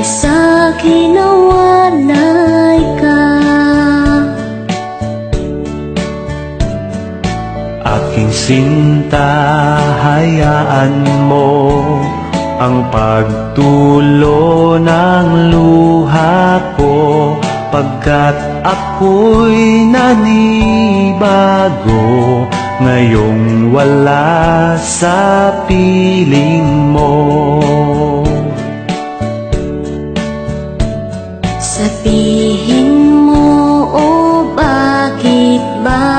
sa'kin na walay ka. Aking sinta, hayaan mo ang pagtulo ng luha ko, pagkat ako'y nanibago ngayong wala sa piling mo. Sabihin mo, o bakit ba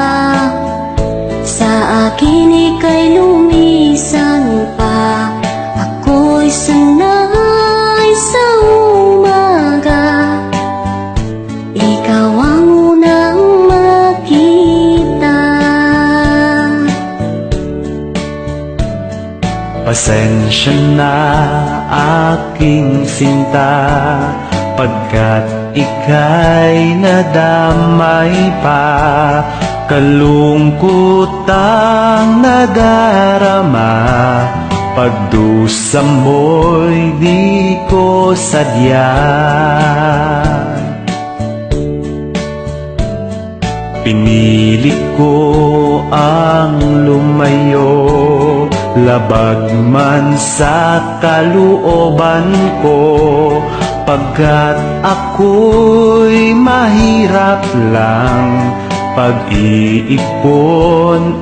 sa akin ika'y lumisan pa? Ako'y sanay sa umaga, ikaw ang unang makita. Pasensya na aking sinta, pagkat ika'y nadamay pa. Kalungkutang nadarama, pagdusa mo'y di ko sadya. Pinili ko ang lumayo, labag man sa kalooban ko, pagkat ako'y mahirap lang, pag-iipon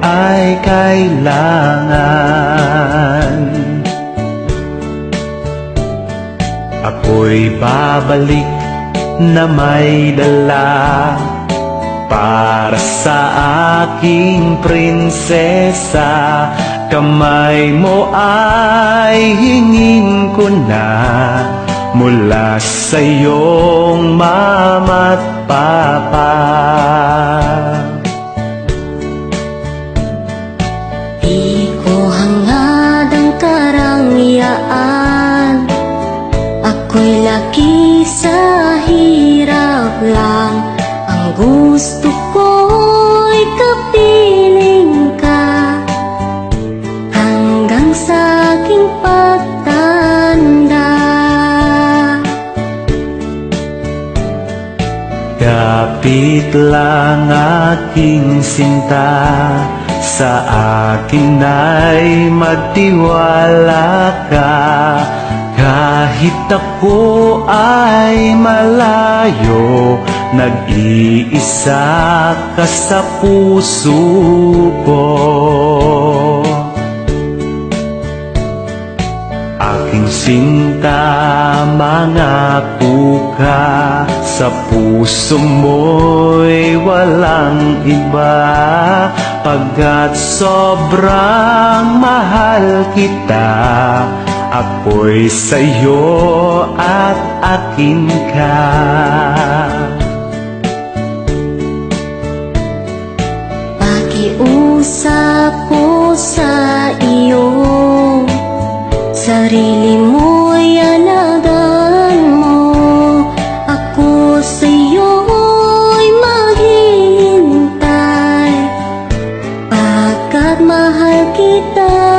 ay kailangan. Ako'y babalik na may dala para sa aking prinsesa. Kamay mo ay hingin ko na mula sa iyong mama't papa. Di ko hangad ang karangyaan, ako'y laki sa hirap lang. Ang gusto ko'y kapiling ka hanggang sa aking pagtanda. Kapit lang aking sinta, sa akin ay magtiwala ka. Kahit ako ay malayo, nag-iisa ka sa puso ko. Aking sinta, mangako ka, sa puso mo'y walang iba, pagkat sobrang mahal kita. Ako'y sa'yo at akin ka. Pakiusap ko sa iyo, sarili mo'y alagaan mo. Ako sa'yo'y maghihintay, pagkat mahal kita.